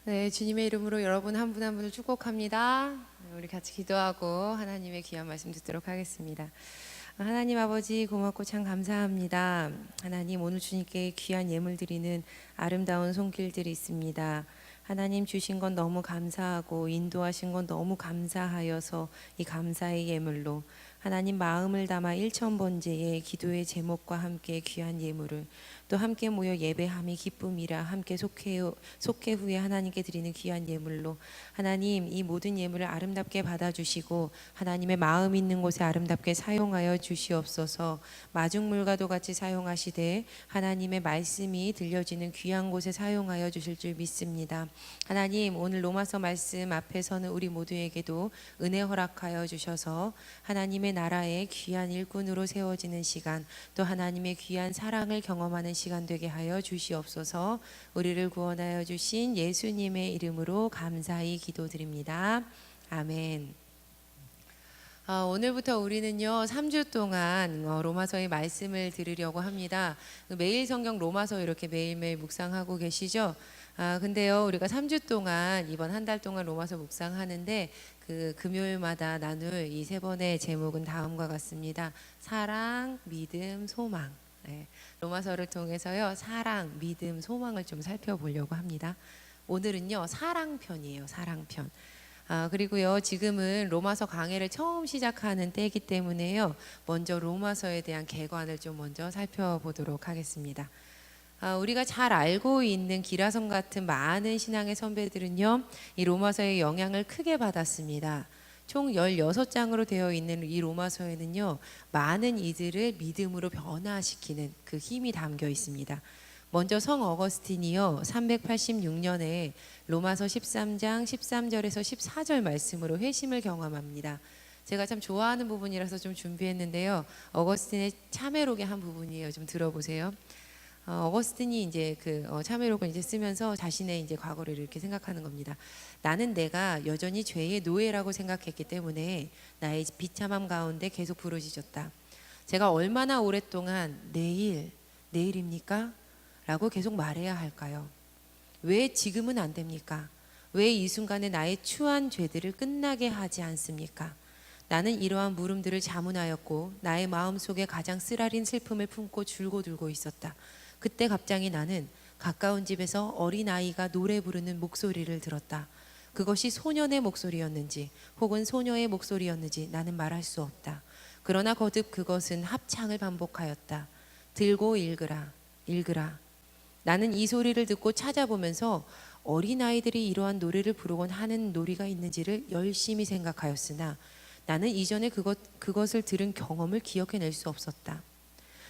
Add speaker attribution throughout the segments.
Speaker 1: 네, 주님의 이름으로 여러분 한 분 한 분을 축복합니다. 우리 같이 기도하고 하나님의 귀한 말씀 듣도록 하겠습니다. 하나님 아버지 고맙고 참 감사합니다. 하나님 오늘 주님께 귀한 예물 드리는 아름다운 손길들이 있습니다. 하나님 주신 건 너무 감사하고 인도하신 건 너무 감사하여서 이 감사의 예물로 하나님 마음을 담아 일천번제의 기도의 제목과 함께 귀한 예물을 또 함께 모여 예배함이 기쁨이라 함께 속회 후에 하나님께 드리는 귀한 예물로 하나님 이 모든 예물을 아름답게 받아주시고 하나님의 마음 있는 곳에 아름답게 사용하여 주시옵소서. 마중물과도 같이 사용하시되 하나님의 말씀이 들려지는 귀한 곳에 사용하여 주실 줄 믿습니다. 하나님 오늘 로마서 말씀 앞에서는 우리 모두에게도 은혜 허락하여 주셔서 하나님의 나라의 귀한 일꾼으로 세워지는 시간 또 하나님의 귀한 사랑을 경험하는 시간 되게 하여 주시옵소서. 우리를 구원하여 주신 예수님의 이름으로 감사히 기도드립니다. 아멘. 오늘부터 우리는요 3주 동안 로마서의 말씀을 들으려고 합니다. 매일 성경 로마서 이렇게 매일매일 묵상하고 계시죠? 근데요 우리가 3주 동안 이번 한 달 동안 로마서 묵상하는데 그 금요일마다 나눌 이 세 번의 제목은 다음과 같습니다. 사랑, 믿음, 소망. 네, 로마서를 통해서요 사랑, 믿음, 소망을 좀 살펴보려고 합니다. 오늘은요 사랑편이에요. 사랑편. 그리고요 지금은 로마서 강해를 처음 시작하는 때이기 때문에요 먼저 로마서에 대한 개관을 좀 먼저 살펴보도록 하겠습니다. 우리가 잘 알고 있는 기라성 같은 많은 신앙의 선배들은요 이 로마서의 영향을 크게 받았습니다. 총 16장으로 되어 있는 이 로마서에는요 많은 이들을 믿음으로 변화시키는 그 힘이 담겨 있습니다. 먼저 성 어거스틴이요 386년에 로마서 13장 13절에서 14절 말씀으로 회심을 경험합니다. 제가 참 좋아하는 부분이라서 좀 준비했는데요. 어거스틴의 참회록의 한 부분이에요. 좀 들어보세요. 어거스틴이 이제 그 참회록을 이제 쓰면서 자신의 이제 과거를 이렇게 생각하는 겁니다. 나는 내가 여전히 죄의 노예라고 생각했기 때문에 나의 비참함 가운데 계속 부르짖었다. 제가 얼마나 오랫동안 내일입니까? 라고 계속 말해야 할까요? 왜 지금은 안 됩니까? 왜 이 순간에 나의 추한 죄들을 끝나게 하지 않습니까? 나는 이러한 물음들을 자문하였고 나의 마음속에 가장 쓰라린 슬픔을 품고 줄고들고 있었다. 그때 갑자기 나는 가까운 집에서 어린아이가 노래 부르는 목소리를 들었다. 그것이 소년의 목소리였는지 혹은 소녀의 목소리였는지 나는 말할 수 없다. 그러나 거듭 그것은 합창을 반복하였다. 들고 읽으라, 읽으라. 나는 이 소리를 듣고 찾아보면서 어린아이들이 이러한 노래를 부르곤 하는 놀이가 있는지를 열심히 생각하였으나 나는 이전에 그것을 들은 경험을 기억해낼 수 없었다.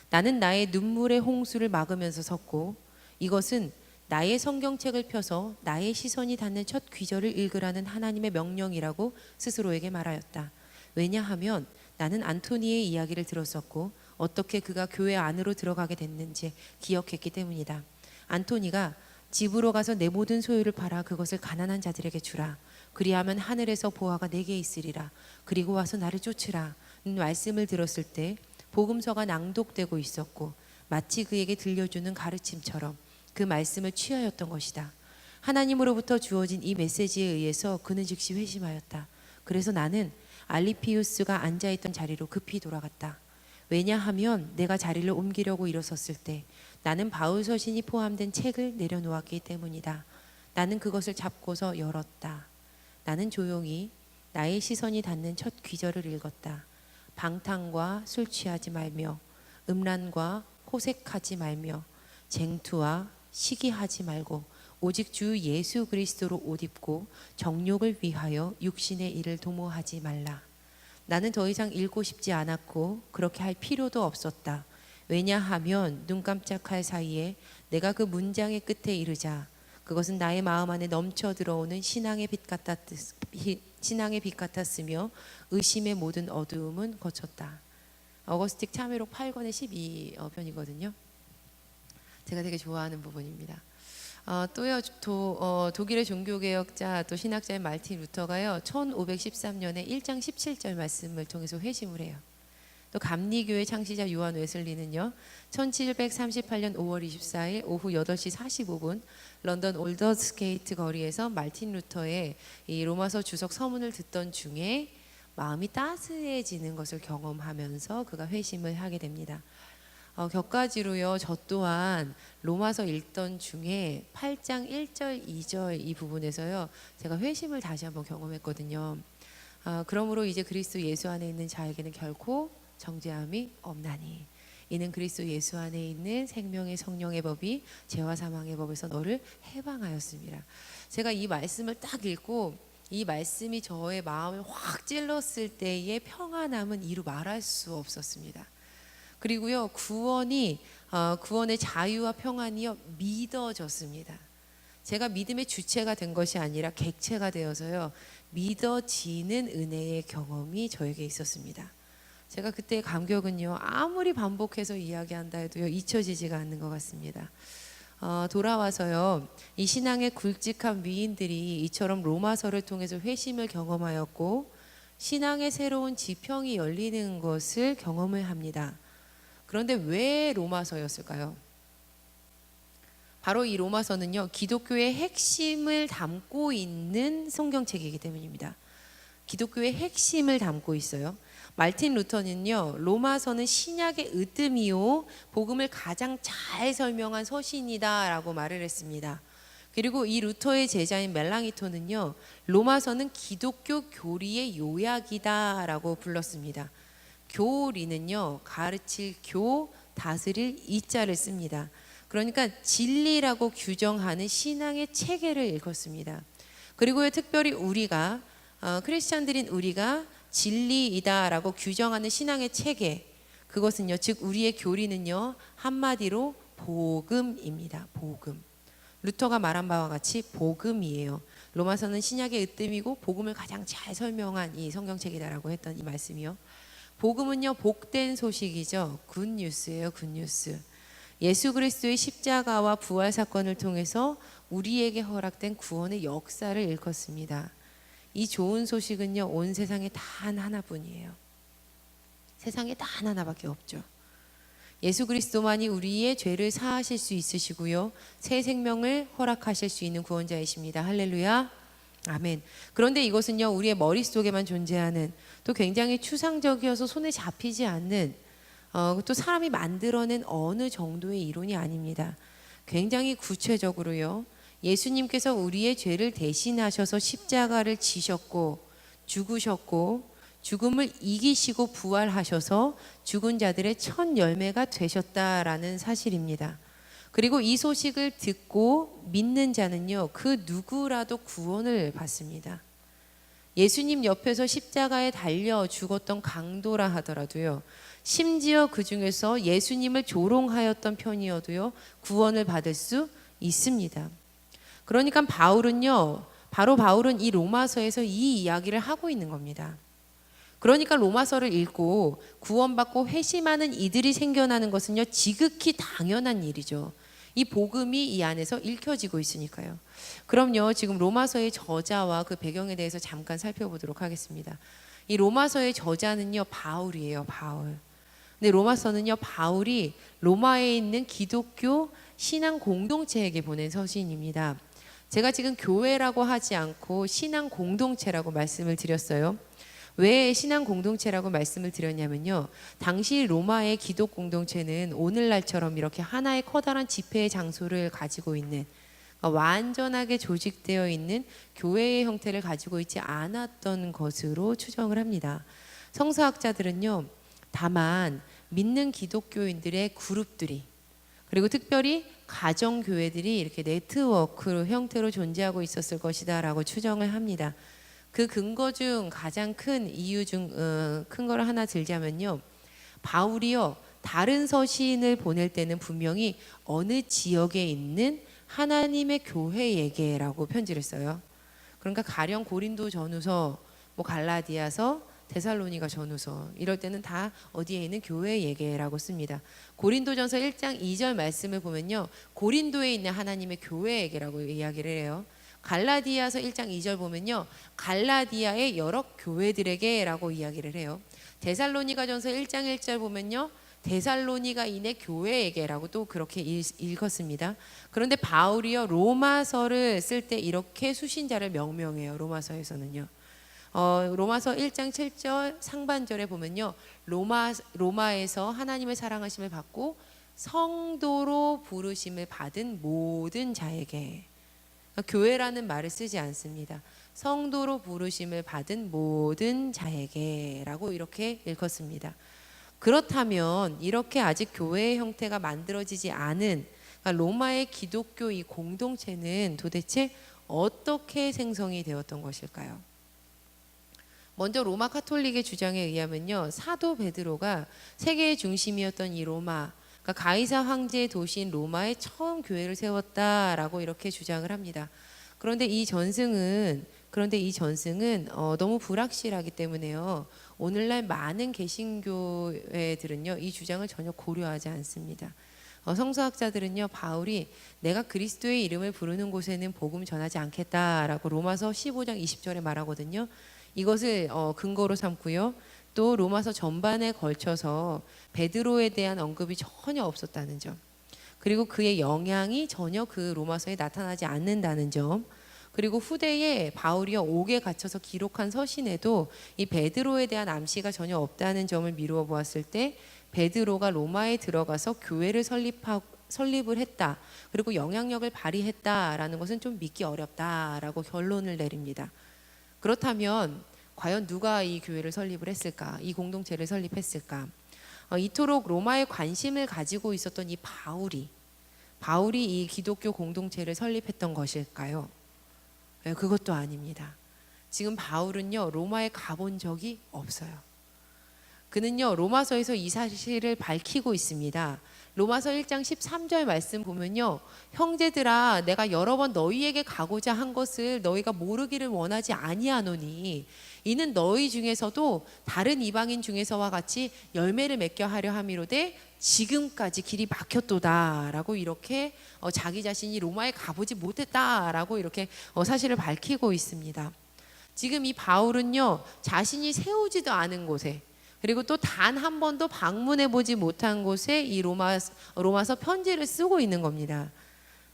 Speaker 1: 나는 나의 눈물의 홍수를 막으면서 섰고 이것은 나의 성경책을 펴서 나의 시선이 닿는 첫 귀절을 읽으라는 하나님의 명령이라고 스스로에게 말하였다. 왜냐하면 나는 안토니의 이야기를 들었었고 어떻게 그가 교회 안으로 들어가게 됐는지 기억했기 때문이다. 안토니가 집으로 가서 내 모든 소유를 팔아 그것을 가난한 자들에게 주라. 그리하면 하늘에서 보화가 내게 있으리라. 그리고 와서 나를 쫓으라. 말씀을 들었을 때 복음서가 낭독되고 있었고 마치 그에게 들려주는 가르침처럼 그 말씀을 취하였던 것이다. 하나님으로부터 주어진 이 메시지에 의해서 그는 즉시 회심하였다. 그래서 나는 알리피우스가 앉아있던 자리로 급히 돌아갔다. 왜냐하면 내가 자리를 옮기려고 일어섰을 때 나는 바울 서신이 포함된 책을 내려놓았기 때문이다. 나는 그것을 잡고서 열었다. 나는 조용히 나의 시선이 닿는 첫 귀절을 읽었다. 방탕과 술 취하지 말며 음란과 호색하지 말며 쟁투와 시기하지 말고 오직 주 예수 그리스도로 옷 입고 정욕을 위하여 육신의 일을 도모하지 말라. 나는 더 이상 읽고 싶지 않았고 그렇게 할 필요도 없었다. 왜냐하면 눈 깜짝할 사이에 내가 그 문장의 끝에 이르자 그것은 나의 마음 안에 넘쳐 들어오는 신앙의 빛 같았으며 의심의 모든 어두움은 거쳤다. 어거스틱 참회록 8권의 12편이거든요. 제가 되게 좋아하는 부분입니다. 또요 독일의 종교개혁자 또 신학자인 말틴 루터가요 1513년에 1장 17절 말씀을 통해서 회심을 해요. 또 감리교회 창시자 요한 웨슬리는요 1738년 5월 24일 오후 8시 45분 런던 올더스게이트 거리에서 말틴 루터의 이 로마서 주석 서문을 듣던 중에 마음이 따스해지는 것을 경험하면서 그가 회심을 하게 됩니다. 격가지로요 저 또한 로마서 읽던 중에 8장 1절 2절 이 부분에서요 제가 회심을 다시 한번 경험했거든요. 그러므로 이제 그리스도 예수 안에 있는 자에게는 결코 정죄함이 없나니 이는 그리스도 예수 안에 있는 생명의 성령의 법이 죄와 사망의 법에서 너를 해방하였습니다. 제가 이 말씀을 딱 읽고 이 말씀이 저의 마음을 확 찔렀을 때의 평안함은 이루 말할 수 없었습니다. 그리고요 구원의 자유와 평안이요 믿어졌습니다. 제가 믿음의 주체가 된 것이 아니라 객체가 되어서요 믿어지는 은혜의 경험이 저에게 있었습니다. 제가 그때의 감격은요 아무리 반복해서 이야기한다 해도요 잊혀지지가 않는 것 같습니다. 돌아와서요 이 신앙의 굵직한 위인들이 이처럼 로마서를 통해서 회심을 경험하였고 신앙의 새로운 지평이 열리는 것을 경험을 합니다. 그런데 왜 로마서였을까요? 바로 이 로마서는요 기독교의 핵심을 담고 있는 성경책이기 때문입니다. 기독교의 핵심을 담고 있어요. 말틴 루터는요 로마서는 신약의 으뜸이요 복음을 가장 잘 설명한 서신이다 라고 말을 했습니다. 그리고 이 루터의 제자인 멜랑이토는요 로마서는 기독교 교리의 요약이다 라고 불렀습니다. 교리는요 가르칠 교, 다스릴 이자를 씁니다. 그러니까 진리라고 규정하는 신앙의 체계를 읽었습니다. 그리고 특별히 우리가 크리스찬들인 우리가 진리이다라고 규정하는 신앙의 체계, 그것은요 즉 우리의 교리는요 한마디로 복음입니다. 복음. 루터가 말한 바와 같이 복음이에요. 로마서는 신약의 으뜸이고 복음을 가장 잘 설명한 이 성경책이다라고 했던 이 말씀이요. 복음은요 복된 소식이죠. 굿뉴스예요. 굿뉴스. 예수 그리스도의 십자가와 부활 사건을 통해서 우리에게 허락된 구원의 역사를 일컫습니다. 이 좋은 소식은요 온 세상에 단 하나뿐이에요. 세상에 단 하나밖에 없죠. 예수 그리스도만이 우리의 죄를 사하실 수 있으시고요 새 생명을 허락하실 수 있는 구원자이십니다. 할렐루야 아멘. 그런데 이것은요 우리의 머릿속에만 존재하는 또 굉장히 추상적이어서 손에 잡히지 않는 또 사람이 만들어낸 어느 정도의 이론이 아닙니다. 굉장히 구체적으로요 예수님께서 우리의 죄를 대신하셔서 십자가를 지셨고 죽으셨고 죽음을 이기시고 부활하셔서 죽은 자들의 첫 열매가 되셨다라는 사실입니다. 그리고 이 소식을 듣고 믿는 자는요 그 누구라도 구원을 받습니다. 예수님 옆에서 십자가에 달려 죽었던 강도라 하더라도요 심지어 그 중에서 예수님을 조롱하였던 편이어도요 구원을 받을 수 있습니다. 그러니까 바로 바울은 이 로마서에서 이 이야기를 하고 있는 겁니다. 그러니까 로마서를 읽고 구원받고 회심하는 이들이 생겨나는 것은요 지극히 당연한 일이죠. 이 복음이 이 안에서 읽혀지고 있으니까요. 그럼요 지금 로마서의 저자와 그 배경에 대해서 잠깐 살펴보도록 하겠습니다. 이 로마서의 저자는요 바울이에요. 바울. 근데 로마서는요 바울이 로마에 있는 기독교 신앙 공동체에게 보낸 서신입니다. 제가 지금 교회라고 하지 않고 신앙 공동체라고 말씀을 드렸어요. 왜 신앙 공동체라고 말씀을 드렸냐면요 당시 로마의 기독 공동체는 오늘날처럼 이렇게 하나의 커다란 집회의 장소를 가지고 있는 완전하게 조직되어 있는 교회의 형태를 가지고 있지 않았던 것으로 추정을 합니다. 성서학자들은요 다만 믿는 기독교인들의 그룹들이 그리고 특별히 가정교회들이 이렇게 네트워크 형태로 존재하고 있었을 것이다 라고 추정을 합니다. 그 근거 중 가장 큰 이유 중 큰 걸 하나 들자면요 바울이요 다른 서신을 보낼 때는 분명히 어느 지역에 있는 하나님의 교회에게라고 편지를 써요. 그러니까 가령 고린도 전후서, 갈라디아서, 데살로니가 전후서 이럴 때는 다 어디에 있는 교회에게라고 씁니다. 고린도전서 1장 2절 말씀을 보면요 고린도에 있는 하나님의 교회에게라고 이야기를 해요. 갈라디아서 1장 2절 보면요 갈라디아의 여러 교회들에게라고 이야기를 해요. 데살로니가전서 1장 1절 보면요, 데살로니가인의 교회에게라고 또 그렇게 읽었습니다. 그런데 바울이요 로마서를 쓸 때 이렇게 수신자를 명명해요. 로마서에서는요. 로마서 1장 7절 상반절에 보면요, 로마에서 하나님의 사랑하심을 받고 성도로 부르심을 받은 모든 자에게, 그러니까 교회라는 말을 쓰지 않습니다. 성도로 부르심을 받은 모든 자에게라고 이렇게 읽었습니다. 그렇다면 이렇게 아직 교회의 형태가 만들어지지 않은, 그러니까 로마의 기독교 이 공동체는 도대체 어떻게 생성이 되었던 것일까요? 먼저 로마 카톨릭의 주장에 의하면요, 사도 베드로가 세계의 중심이었던 이 로마, 그러니까 가이사 황제의 도시인 로마에 처음 교회를 세웠다라고 이렇게 주장을 합니다. 그런데 이 전승은 너무 불확실하기 때문에요, 오늘날 많은 개신교회들은요 이 주장을 전혀 고려하지 않습니다. 성서학자들은요, 바울이 내가 그리스도의 이름을 부르는 곳에는 복음 전하지 않겠다라고 로마서 15장 20절에 말하거든요. 이것을 근거로 삼고요, 또 로마서 전반에 걸쳐서 베드로에 대한 언급이 전혀 없었다는 점, 그리고 그의 영향이 전혀 그 로마서에 나타나지 않는다는 점, 그리고 후대에 바울이요 옥에 갇혀서 기록한 서신에도 이 베드로에 대한 암시가 전혀 없다는 점을 미루어 보았을 때, 베드로가 로마에 들어가서 교회를 설립을 했다, 그리고 영향력을 발휘했다라는 것은 좀 믿기 어렵다라고 결론을 내립니다. 그렇다면 과연 누가 이 교회를 설립을 했을까? 이 공동체를 설립했을까? 이토록 로마에 관심을 가지고 있었던 이 바울이 이 기독교 공동체를 설립했던 것일까요? 네, 그것도 아닙니다. 지금 바울은요 로마에 가본 적이 없어요. 그는요 로마서에서 이 사실을 밝히고 있습니다. 로마서 1장 13절 말씀 보면요, 형제들아 내가 여러 번 너희에게 가고자 한 것을 너희가 모르기를 원하지 아니하노니 이는 너희 중에서도 다른 이방인 중에서와 같이 열매를 맺게 하려 함이로되 지금까지 길이 막혔도다라고 이렇게 자기 자신이 로마에 가보지 못했다라고 이렇게 사실을 밝히고 있습니다. 지금 이 바울은요 자신이 세우지도 않은 곳에, 그리고 또 단 한 번도 방문해 보지 못한 곳에 이 로마서 편지를 쓰고 있는 겁니다.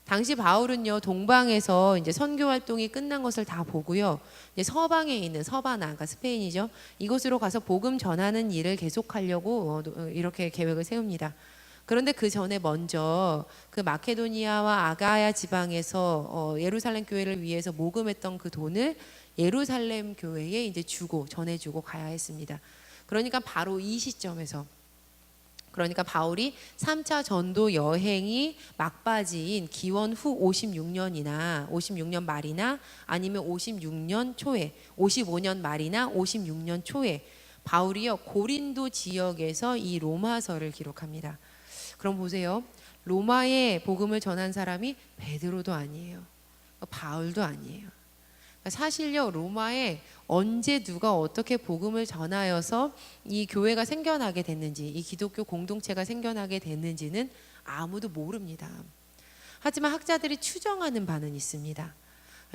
Speaker 1: 당시 바울은요 동방에서 이제 선교 활동이 끝난 것을 다 보고요, 이제 서방에 있는 서바나, 그러니까 스페인이죠, 이곳으로 가서 복음 전하는 일을 계속하려고 이렇게 계획을 세웁니다. 그런데 그 전에 먼저 그 마케도니아와 아가야 지방에서 예루살렘 교회를 위해서 모금했던 그 돈을 예루살렘 교회에 이제 전해주고 가야 했습니다. 그러니까 바로 이 시점에서, 그러니까 바울이 3차 전도 여행이 막바지인 기원 후 56년 말이나 아니면 55년 말이나 56년 초에 바울이요 고린도 지역에서 이 로마서를 기록합니다. 그럼 보세요, 로마에 복음을 전한 사람이 베드로도 아니에요, 바울도 아니에요. 사실요 로마에 언제 누가 어떻게 복음을 전하여서 이 교회가 생겨나게 됐는지, 이 기독교 공동체가 생겨나게 됐는지는 아무도 모릅니다. 하지만 학자들이 추정하는 바는 있습니다.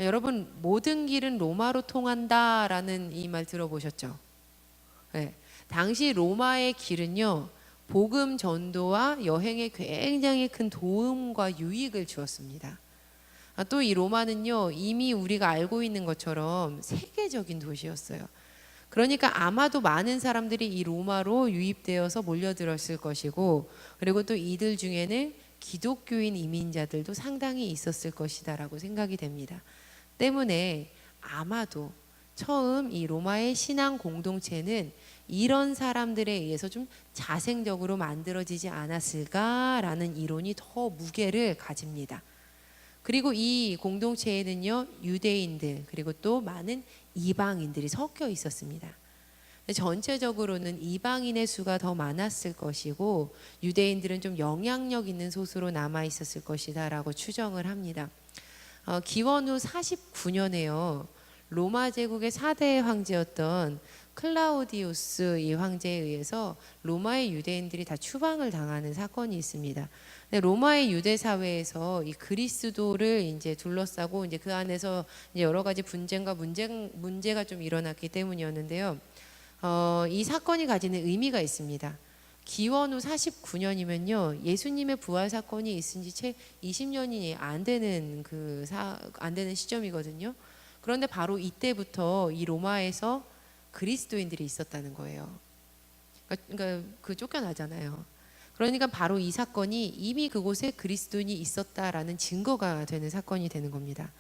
Speaker 1: 여러분, 모든 길은 로마로 통한다라는 이 말 들어보셨죠? 네. 당시 로마의 길은요 복음 전도와 여행에 굉장히 큰 도움과 유익을 주었습니다. 또 이 로마는요 이미 우리가 알고 있는 것처럼 세계적인 도시였어요. 그러니까 아마도 많은 사람들이 이 로마로 유입되어서 몰려들었을 것이고, 그리고 또 이들 중에는 기독교인 이민자들도 상당히 있었을 것이다라고 생각이 됩니다. 때문에 아마도 처음 이 로마의 신앙 공동체는 이런 사람들에 의해서 좀 자생적으로 만들어지지 않았을까라는 이론이 더 무게를 가집니다. 그리고 이 공동체에는요 유대인들 그리고 또 많은 이방인들이 섞여 있었습니다. 전체적으로는 이방인의 수가 더 많았을 것이고 유대인들은 좀 영향력 있는 소수로 남아 있었을 것이다라고 추정을 합니다. 기원 후 49년에요 로마 제국의 4대 황제였던 클라우디우스 이 황제에 의해서 로마의 유대인들이 다 추방을 당하는 사건이 있습니다. 로마의 유대 사회에서 이 그리스도를 이제 둘러싸고 이제 그 안에서 이제 여러 가지 분쟁과 문제가 좀 일어났기 때문이었는데요. 이 사건이 가지는 의미가 있습니다. 기원 후 49년이면요, 예수님의 부활 사건이 있은 지 채 20년이 안 되는 안 되는 시점이거든요. 그런데 바로 이때부터 이 로마에서 그리스도인들이 있었다는 거예요. 그러니까 그 쫓겨나잖아요. 그러니까 바로 이 사건이 이미 그곳에 그리스도인이 있었다라는 증거가 되는 사건이 되는 겁니다.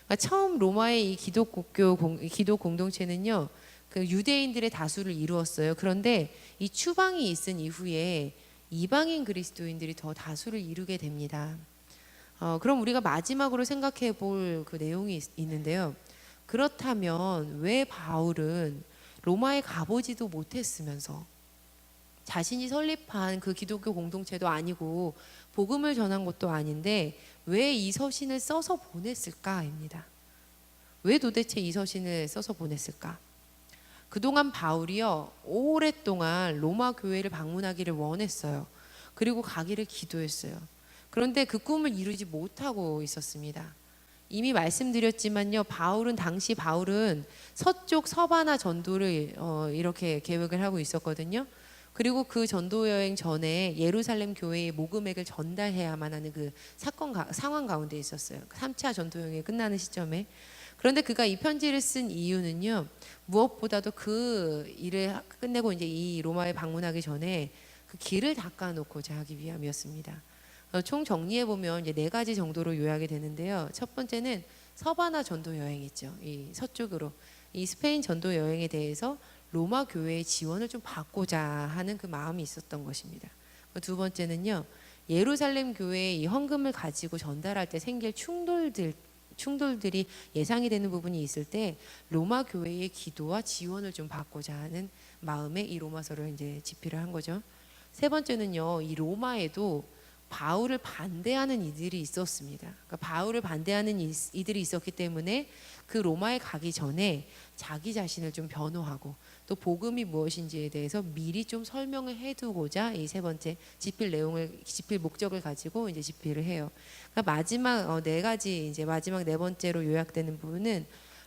Speaker 1: 그러니까 처음 로마의 이 기독 공동체는요, 그 유대인들의 다수를 이루었어요. 그런데 이 추방이 있은 이후에 이방인 그리스도인들이 더 다수를 이루게 됩니다. 그럼 우리가 마지막으로 생각해 볼 그 내용이 있는데요. 그렇다면 왜 바울은 로마에 가보지도 못했으면서 자신이 설립한 그 기독교 공동체도 아니고 복음을 전한 것도 아닌데 왜 이 서신을 써서 보냈을까입니다. 왜 도대체 이 서신을 써서 보냈을까? 그동안 바울이요, 오랫동안 로마 교회를 방문하기를 원했어요. 그리고 가기를 기도했어요. 그런데 그 꿈을 이루지 못하고 있었습니다. 이미 말씀드렸지만요, 당시 바울은 서쪽 서바나 전도를 이렇게 계획을 하고 있었거든요. 그리고 그 전도 여행 전에 예루살렘 교회에 모금액을 전달해야만 하는 그 상황 가운데 있었어요. 3차 전도 여행이 끝나는 시점에. 그런데 그가 이 편지를 쓴 이유는요, 무엇보다도 그 일을 끝내고 이제 이 로마에 방문하기 전에 그 길을 닦아놓고자 하기 위함이었습니다. 총 정리해 보면 이제 4가지 정도로 요약이 되는데요. 첫 번째는 서바나 전도 여행이죠. 이 서쪽으로 이 스페인 전도 여행에 대해서 로마 교회의 지원을 좀 받고자 하는 그 마음이 있었던 것입니다. 두 번째는요, 예루살렘 교회의 이 헌금을 가지고 전달할 때 생길 충돌들이 예상이 되는 부분이 있을 때 로마 교회의 기도와 지원을 좀 받고자 하는 마음에 이 로마서를 이제 집필을 한 거죠. 세 번째는요, 이 로마에도 바울을 반대하는 이들이 있었습니다. 그러니까 바울을 반대하는 이들이 있었기 때문에 그 로마에 가기 전에 자기 자신을 좀 변호하고 또 복음이 무엇인지에 대해서 미리 좀 설명을 해두고자 이 세 번째 집필 목적을 가지고 이제 집필을 해요. 그러니까 마지막 4가지 이제 마지막 4번째로 요약되는 부분은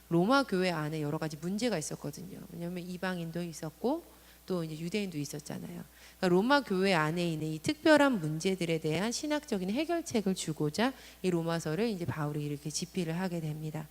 Speaker 1: 로마 교회 안에 여러 가지 문제가 있었거든요. 왜냐하면 이방인도 있었고 또 이제 유대인도 있었잖아요. 그러니까 로마 교회 안에 있는 이 특별한 문제들에 대한 신학적인 해결책을 주고자 이 로마서를 이제 바울이 이렇게 집필을 하게 됩니다.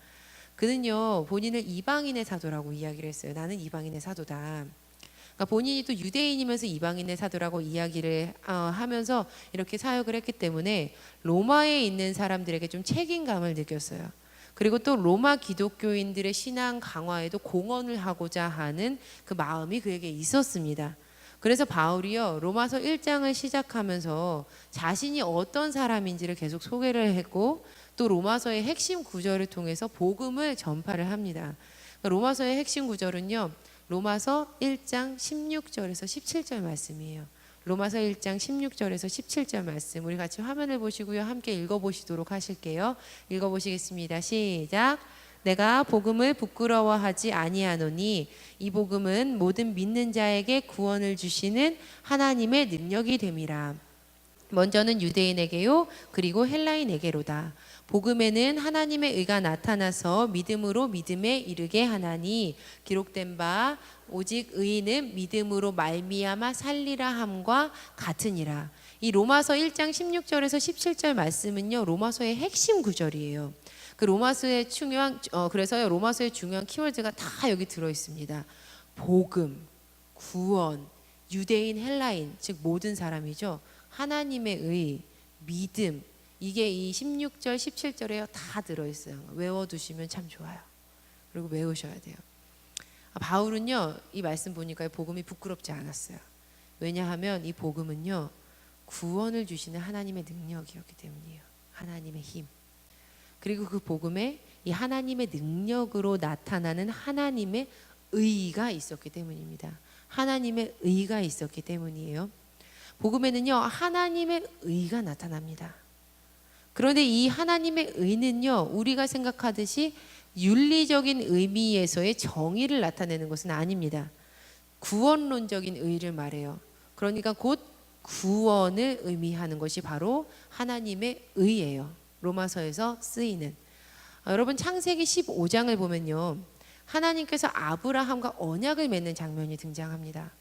Speaker 1: 그는요, 본인을 이방인의 사도라고 이야기를 했어요. 나는 이방인의 사도다. 그러니까 본인이 또 유대인이면서 이방인의 사도라고 이야기를 하면서 이렇게 사역을 했기 때문에 로마에 있는 사람들에게 좀 책임감을 느꼈어요. 그리고 또 로마 기독교인들의 신앙 강화에도 공헌을 하고자 하는 그 마음이 그에게 있었습니다. 그래서 바울이요, 로마서 1장을 시작하면서 자신이 어떤 사람인지를 계속 소개를 했고 또 로마서의 핵심 구절을 통해서 복음을 전파를 합니다. 로마서의 핵심 구절은요, 로마서 1장 16절에서 17절 말씀이에요. 로마서 1장 16절에서 17절 말씀, 우리 같이 화면을 보시고요, 함께 읽어보시도록 하실게요. 읽어보시겠습니다. 시작. 내가 복음을 부끄러워하지 아니하노니 이 복음은 모든 믿는 자에게 구원을 주시는 하나님의 능력이 됨이라. 먼저는 유대인에게요, 그리고 헬라인에게로다. 복음에는 하나님의 의가 나타나서 믿음으로 믿음에 이르게 하나니 기록된 바 오직 의인은 믿음으로 말미암아 살리라 함과 같으니라. 이 로마서 1장 16절에서 17절 말씀은요, 로마서의 핵심 구절이에요. 그 로마서의 그래서요, 로마서의 중요한 키워드가 다 여기 들어 있습니다. 복음, 구원, 유대인, 헬라인, 즉 모든 사람이죠. 하나님의 의, 믿음, 이게 이 16절, 17절에 다 들어있어요. 외워두시면 참 좋아요. 그리고 외우셔야 돼요. 바울은요, 이 말씀 보니까 복음이 부끄럽지 않았어요. 왜냐하면 이 복음은요, 구원을 주시는 하나님의 능력이었기 때문이에요. 하나님의 힘. 그리고 그 복음에 이 하나님의 능력으로 나타나는 하나님의 의가 있었기 때문입니다. 하나님의 의가 있었기 때문이에요. 복음에는요, 하나님의 의가 나타납니다. 그런데 이 하나님의 의는요, 우리가 생각하듯이 윤리적인 의미에서의 정의를 나타내는 것은 아닙니다. 구원론적인 의를 말해요. 그러니까 곧 구원을 의미하는 것이 바로 하나님의 의예요. 로마서에서 쓰이는. 여러분, 창세기 15장을 보면요, 하나님께서 아브라함과 언약을 맺는 장면이 등장합니다.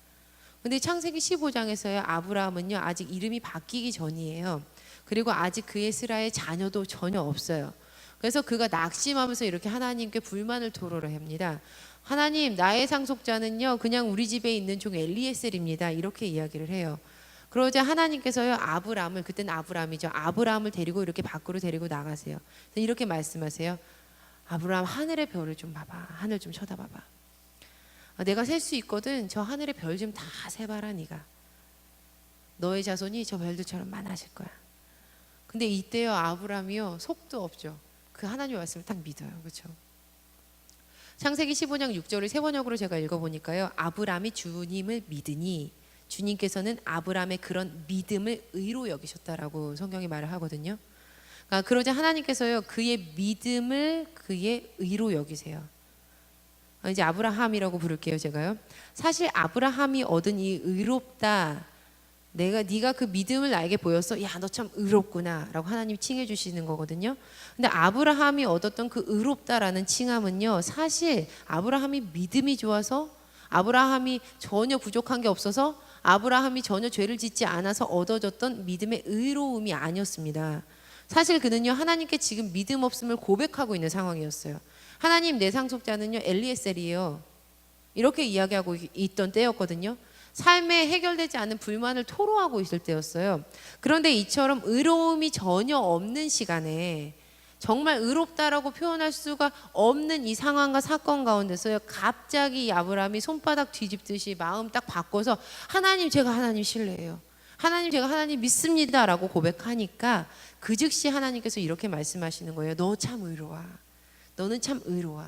Speaker 1: 근데 창세기 15장에서요, 아브라함은요 아직 이름이 바뀌기 전이에요. 그리고 아직 그의 스라의 자녀도 전혀 없어요. 그래서 그가 낙심하면서 이렇게 하나님께 불만을 토로를 합니다. 하나님, 나의 상속자는요 그냥 우리 집에 있는 종 엘리에셀입니다. 이렇게 이야기를 해요. 그러자 하나님께서요 아브라함을, 그때는 아브라함이죠, 아브라함을 데리고 이렇게 밖으로 데리고 나가세요. 이렇게 말씀하세요. 아브라함, 하늘의 별을 좀 봐봐. 하늘 좀 쳐다봐봐. 내가 셀 수 있거든. 저 하늘의 별 좀 다 세봐라. 네가 너의 자손이 저 별들처럼 많아질 거야. 근데 이때요 아브라함이요 속도 없죠. 그 하나님의 말씀을 딱 믿어요. 그렇죠? 창세기 15장 6절을 세 번역으로 제가 읽어보니까요, 아브라함이 주님을 믿으니 주님께서는 아브라함의 그런 믿음을 의로 여기셨다라고 성경이 말을 하거든요. 그러자 하나님께서요 그의 믿음을 그의 의로 여기세요. 이제 아브라함이라고 부를게요. 제가요, 사실 아브라함이 얻은 이 의롭다, 네가 그 믿음을 나에게 보였어, 야 너 참 의롭구나 라고 하나님 칭해 주시는 거거든요. 근데 아브라함이 얻었던 그 의롭다라는 칭함은요, 사실 아브라함이 믿음이 좋아서, 아브라함이 전혀 부족한 게 없어서, 아브라함이 전혀 죄를 짓지 않아서 얻어졌던 믿음의 의로움이 아니었습니다. 사실 그는요 하나님께 지금 믿음 없음을 고백하고 있는 상황이었어요. 하나님, 내 상속자는요 엘리에셀이에요. 이렇게 이야기하고 있던 때였거든요. 삶에 해결되지 않은 불만을 토로하고 있을 때였어요. 그런데 이처럼 의로움이 전혀 없는 시간에, 정말 의롭다라고 표현할 수가 없는 이 상황과 사건 가운데서요, 갑자기 아브라함이 손바닥 뒤집듯이 마음 딱 바꿔서 하나님, 제가 하나님 신뢰해요. 하나님, 제가 하나님 믿습니다 라고 고백하니까 그 즉시 하나님께서 이렇게 말씀하시는 거예요. 너 참 의로워. 너는 참 의로워.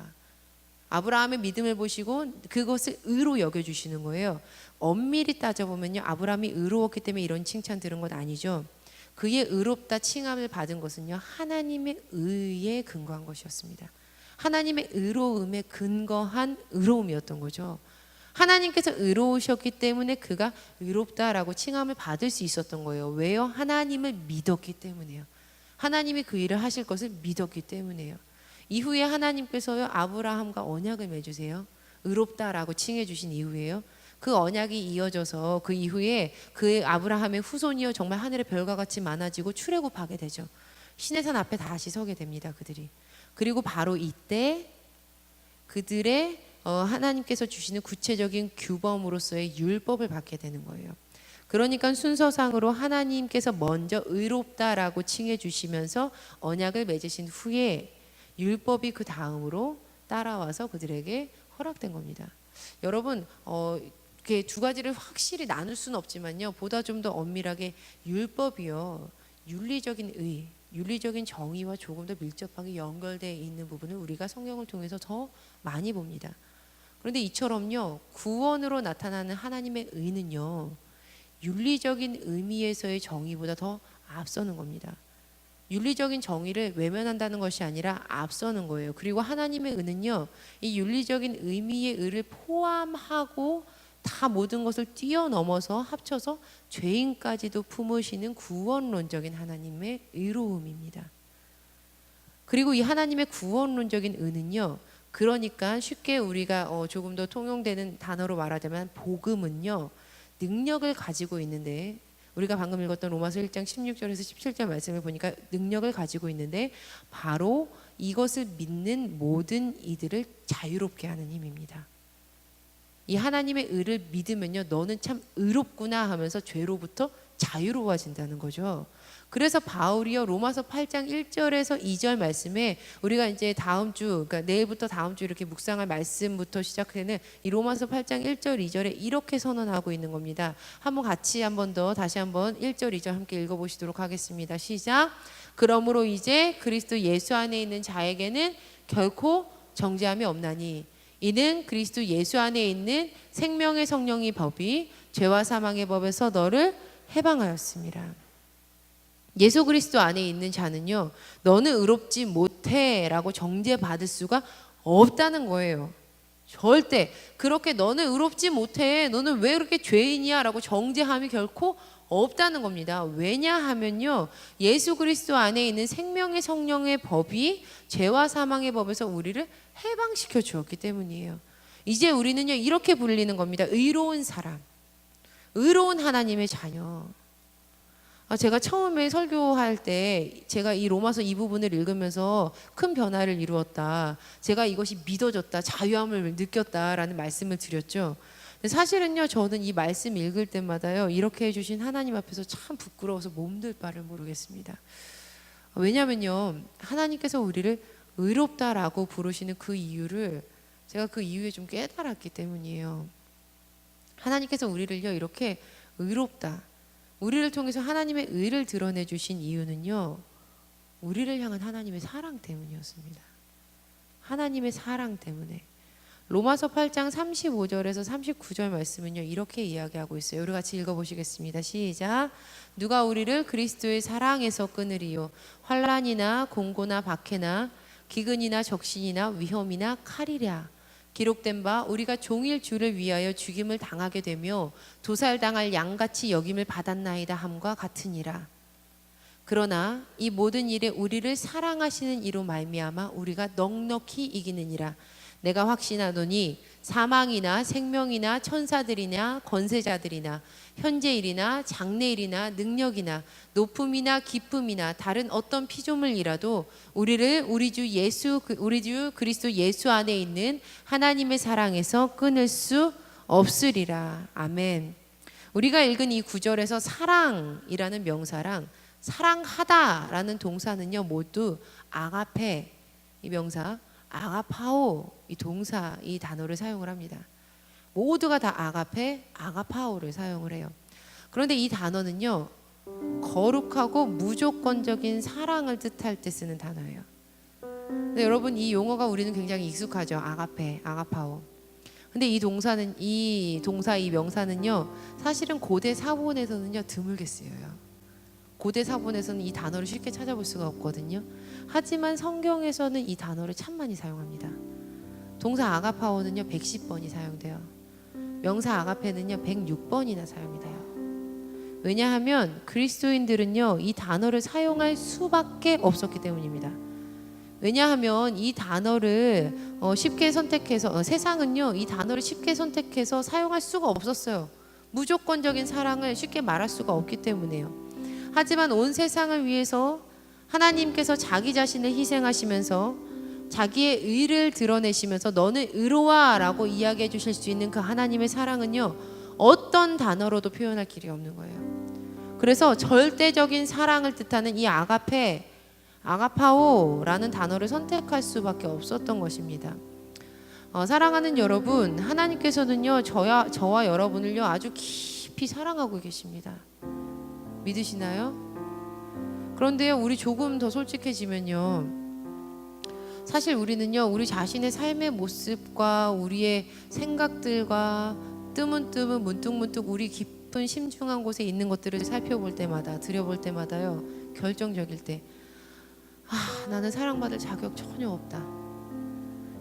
Speaker 1: 아브라함의 믿음을 보시고 그것을 의로 여겨주시는 거예요. 엄밀히 따져보면요, 아브라함이 의로웠기 때문에 이런 칭찬 들은 건 아니죠. 그의 의롭다 칭함을 받은 것은요, 하나님의 의에 근거한 것이었습니다. 하나님의 의로움에 근거한 의로움이었던 거죠. 하나님께서 의로우셨기 때문에 그가 의롭다라고 칭함을 받을 수 있었던 거예요. 왜요? 하나님을 믿었기 때문에요. 하나님이 그 일을 하실 것을 믿었기 때문에요. 이후에 하나님께서요 아브라함과 언약을 맺으세요. 의롭다라고 칭해 주신 이후에요, 그 언약이 이어져서 그 이후에 그 아브라함의 후손이요 정말 하늘의 별과 같이 많아지고 출애굽하게 되죠. 시내산 앞에 다시 서게 됩니다. 그들이. 그리고 바로 이때 그들의 하나님께서 주시는 구체적인 규범으로서의 율법을 받게 되는 거예요. 그러니까 순서상으로 하나님께서 먼저 의롭다라고 칭해 주시면서 언약을 맺으신 후에 율법이 그 다음으로 따라와서 그들에게 허락된 겁니다. 여러분, 이렇게 두 가지를 확실히 나눌 수는 없지만요, 보다 좀 더 엄밀하게 율법이요, 윤리적인 의, 윤리적인 정의와 조금 더 밀접하게 연결되어 있는 부분을 우리가 성경을 통해서 더 많이 봅니다. 그런데 이처럼요, 구원으로 나타나는 하나님의 의는요, 윤리적인 의미에서의 정의보다 더 앞서는 겁니다. 윤리적인 정의를 외면한다는 것이 아니라 앞서는 거예요. 그리고 하나님의 의는요, 이 윤리적인 의미의 의를 포함하고 다 모든 것을 뛰어넘어서 합쳐서 죄인까지도 품으시는 구원론적인 하나님의 의로움입니다. 그리고 이 하나님의 구원론적인 의는요, 그러니까 쉽게 우리가 조금 더 통용되는 단어로 말하자면 복음은요, 능력을 가지고 있는데, 우리가 방금 읽었던 로마서 1장 16절에서 17절 말씀을 보니까 능력을 가지고 있는데 바로 이것을 믿는 모든 이들을 자유롭게 하는 힘입니다. 이 하나님의 의를 믿으면요, 너는 참 의롭구나 하면서 죄로부터 자유로워진다는 거죠. 그래서 바울이요 로마서 8장 1절에서 2절 말씀에 우리가 이제 다음 주, 그러니까 내일부터 다음 주 이렇게 묵상할 말씀부터 시작되는 이 로마서 8장 1절 2절에 이렇게 선언하고 있는 겁니다. 한번 같이 한번 더 다시 한번 1절 2절 함께 읽어보시도록 하겠습니다. 시작. 그러므로 이제 그리스도 예수 안에 있는 자에게는 결코 정죄함이 없나니 이는 그리스도 예수 안에 있는 생명의 성령의 법이 죄와 사망의 법에서 너를 해방하였습니다. 예수 그리스도 안에 있는 자는요, 너는 의롭지 못해 라고 정죄받을 수가 없다는 거예요. 절대 그렇게 너는 의롭지 못해, 너는 왜 그렇게 죄인이야 라고 정죄함이 결코 없다는 겁니다. 왜냐하면요, 예수 그리스도 안에 있는 생명의 성령의 법이 죄와 사망의 법에서 우리를 해방시켜 주었기 때문이에요. 이제 우리는요, 이렇게 불리는 겁니다. 의로운 사람, 의로운 하나님의 자녀. 제가 처음에 설교할 때 제가 이 로마서 이 부분을 읽으면서 큰 변화를 이루었다, 제가 이것이 믿어졌다, 자유함을 느꼈다라는 말씀을 드렸죠. 사실은요, 저는 이 말씀 읽을 때마다요, 이렇게 해주신 하나님 앞에서 참 부끄러워서 몸둘 바를 모르겠습니다. 왜냐면요, 하나님께서 우리를 의롭다라고 부르시는 그 이유를 제가 그 이유에 좀 깨달았기 때문이에요. 하나님께서 우리를요, 이렇게 의롭다, 우리를 통해서 하나님의 의를 드러내 주신 이유는요, 우리를 향한 하나님의 사랑 때문이었습니다. 하나님의 사랑 때문에. 로마서 8장 35절에서 39절 말씀은요, 이렇게 이야기하고 있어요. 우리 같이 읽어보시겠습니다. 시작. 누가 우리를 그리스도의 사랑에서 끊으리요? 환난이나 공고나 박해나 기근이나 적신이나 위험이나 칼이랴. 기록된 바 우리가 종일 주를 위하여 죽임을 당하게 되며 도살당할 양같이 여김을 받았나이다 함과 같으니라. 그러나 이 모든 일에 우리를 사랑하시는 이로 말미암아 우리가 넉넉히 이기느니라. 내가 확신하노니 사망이나 생명이나 천사들이나 권세자들이나 현재일이나 장래일이나 능력이나 높음이나 기쁨이나 다른 어떤 피조물이라도 우리를 우리 주 그리스도 예수 안에 있는 하나님의 사랑에서 끊을 수 없으리라. 아멘. 우리가 읽은 이 구절에서 사랑이라는 명사랑 사랑하다라는 동사는요, 모두 아가페, 이 명사, 아가파오, 이 동사, 이 단어를 사용을 합니다. 모두가 다 아가페, 아가파오를 사용을 해요. 그런데 이 단어는요, 거룩하고 무조건적인 사랑을 뜻할 때 쓰는 단어예요. 근데 여러분, 이 용어가 우리는 굉장히 익숙하죠. 아가페, 아가파오. 근데 이 명사는요, 사실은 고대 사본에서는요, 드물게 쓰여요. 고대 사본에서는 이 단어를 쉽게 찾아볼 수가 없거든요. 하지만 성경에서는 이 단어를 참 많이 사용합니다. 동사 아가파오는요, 110번이 사용돼요. 명사 아가페는요, 106번이나 사용돼요. 왜냐하면 그리스도인들은요, 이 단어를 사용할 수밖에 없었기 때문입니다. 왜냐하면 이 단어를 쉽게 선택해서 세상은요, 이 단어를 쉽게 선택해서 사용할 수가 없었어요. 무조건적인 사랑을 쉽게 말할 수가 없기 때문에요. 하지만 온 세상을 위해서 하나님께서 자기 자신을 희생하시면서 자기의 의를 드러내시면서 너는 의로와 라고 이야기해 주실 수 있는 그 하나님의 사랑은요, 어떤 단어로도 표현할 길이 없는 거예요. 그래서 절대적인 사랑을 뜻하는 이 아가페, 아가파오라는 단어를 선택할 수밖에 없었던 것입니다. 사랑하는 여러분, 하나님께서는요, 저와 여러분을요, 아주 깊이 사랑하고 계십니다. 믿으시나요? 그런데요, 우리 조금 더 솔직해지면요, 사실 우리는요, 우리 자신의 삶의 모습과 우리의 생각들과 뜨문뜨문 문득문득 우리 깊은 심중한 곳에 있는 것들을 살펴볼 때마다, 들여볼 때마다요, 결정적일 때, 나는 사랑받을 자격 전혀 없다,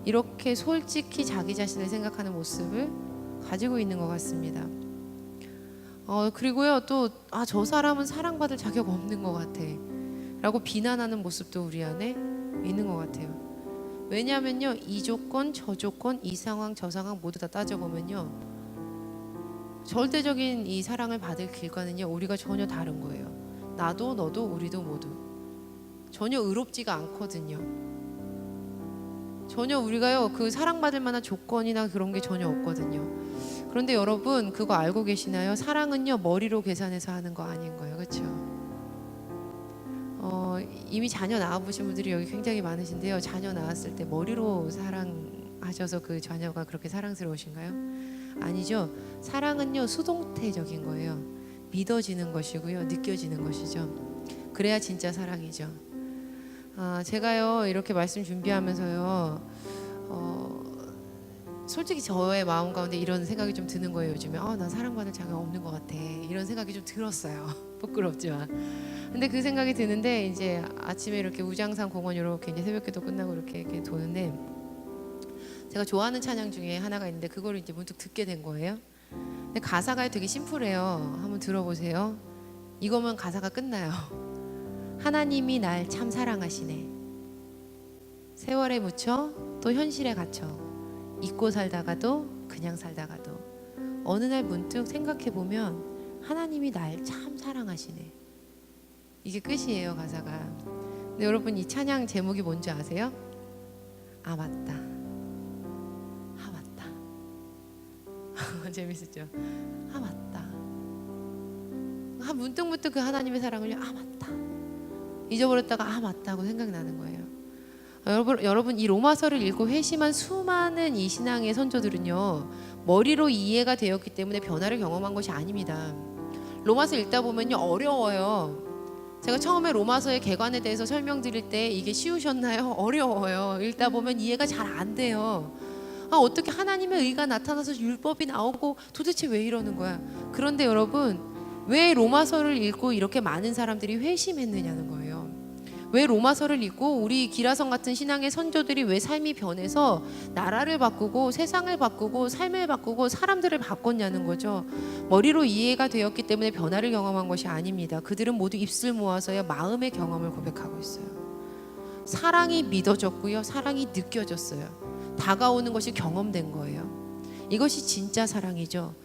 Speaker 1: 이렇게 솔직히 자기 자신을 생각하는 모습을 가지고 있는 것 같습니다. 그리고요, 또 저 사람은 사랑받을 자격 없는 것 같아 라고 비난하는 모습도 우리 안에 있는 것 같아요. 왜냐하면요, 이 조건 저 조건 이 상황 저 상황 모두 다 따져보면요, 절대적인 이 사랑을 받을 길과는요, 우리가 전혀 다른 거예요. 나도 너도 우리도 모두 전혀 의롭지가 않거든요. 전혀 우리가요, 그 사랑받을 만한 조건이나 그런 게 전혀 없거든요. 그런데 여러분, 그거 알고 계시나요? 사랑은요, 머리로 계산해서 하는 거 아닌 거예요. 그렇죠? 이미 자녀 낳아보신 분들이 여기 굉장히 많으신데요, 자녀 낳았을 때 머리로 사랑하셔서 그 자녀가 그렇게 사랑스러우신가요? 아니죠. 사랑은요, 수동태적인 거예요. 믿어지는 것이고요, 느껴지는 것이죠. 그래야 진짜 사랑이죠. 제가요, 이렇게 말씀 준비하면서요, 솔직히 저의 마음 가운데 이런 생각이 좀 드는 거예요. 요즘에 난 사랑받을 자격 없는 것 같아, 이런 생각이 좀 들었어요. 부끄럽지만. 근데 그 생각이 드는데, 이제 아침에 이렇게 우장산 공원 이렇게 이제 새벽기도 끝나고 이렇게 도는데, 제가 좋아하는 찬양 중에 하나가 있는데 그거를 이제 문득 듣게 된 거예요. 근데 가사가 되게 심플해요. 한번 들어보세요. 이거면 가사가 끝나요. 하나님이 날 참 사랑하시네. 세월에 묻혀 또 현실에 갇혀 잊고 살다가도 그냥 살다가도 어느 날 문득 생각해 보면 하나님이 날 참 사랑하시네. 이게 끝이에요, 가사가. 근데 여러분, 이 찬양 제목이 뭔지 아세요? 아 맞다, 아 맞다. 재밌었죠? 아 맞다. 문득 그 하나님의 사랑을 아 맞다, 잊어버렸다가 아 맞다고 생각나는 거예요. 여러분 이 로마서를 읽고 회심한 수많은 이 신앙의 선조들은요, 머리로 이해가 되었기 때문에 변화를 경험한 것이 아닙니다. 로마서 읽다 보면요, 어려워요. 제가 처음에 로마서의 개관에 대해서 설명드릴 때 이게 쉬우셨나요? 어려워요. 읽다 보면 이해가 잘 안 돼요. 어떻게 하나님의 의가 나타나서 율법이 나오고 도대체 왜 이러는 거야? 그런데 여러분, 왜 로마서를 읽고 이렇게 많은 사람들이 회심했느냐는 거예요. 왜 로마서를 읽고 우리 기라성 같은 신앙의 선조들이 왜 삶이 변해서 나라를 바꾸고 세상을 바꾸고 삶을 바꾸고 사람들을 바꿨냐는 거죠. 머리로 이해가 되었기 때문에 변화를 경험한 것이 아닙니다. 그들은 모두 입술 모아서야 마음의 경험을 고백하고 있어요. 사랑이 믿어졌고요, 사랑이 느껴졌어요. 다가오는 것이 경험된 거예요. 이것이 진짜 사랑이죠.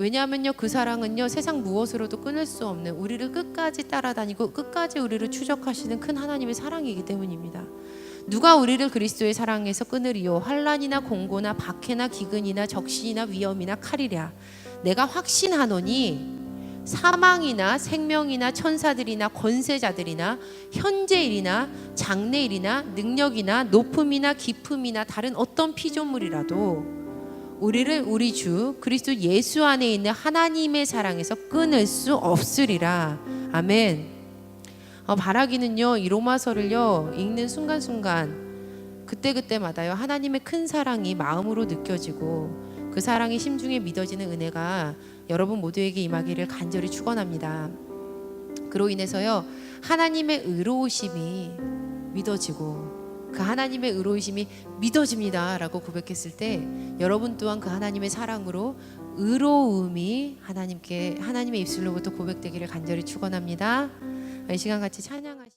Speaker 1: 왜냐하면요, 그 사랑은요, 세상 무엇으로도 끊을 수 없는, 우리를 끝까지 따라다니고 끝까지 우리를 추적하시는 큰 하나님의 사랑이기 때문입니다. 누가 우리를 그리스도의 사랑에서 끊으리요? 환난이나 공고나 박해나 기근이나 적신이나 위험이나 칼이랴. 내가 확신하노니 사망이나 생명이나 천사들이나 권세자들이나 현재일이나 장래일이나 능력이나 높음이나 깊음이나 다른 어떤 피조물이라도 우리를 우리 주 그리스도 예수 안에 있는 하나님의 사랑에서 끊을 수 없으리라. 아멘. 바라기는요, 이 로마서를요 읽는 순간순간 그때그때마다요, 하나님의 큰 사랑이 마음으로 느껴지고 그 사랑이 심중에 믿어지는 은혜가 여러분 모두에게 임하기를 간절히 축원합니다. 그로 인해서요, 하나님의 의로우심이 믿어지고 그 하나님의 의로우심이 믿어집니다 라고 고백했을 때 여러분 또한 그 하나님의 사랑으로 의로움이 하나님의 입술로부터 고백되기를 간절히 축원합니다. 이 시간 같이 찬양하시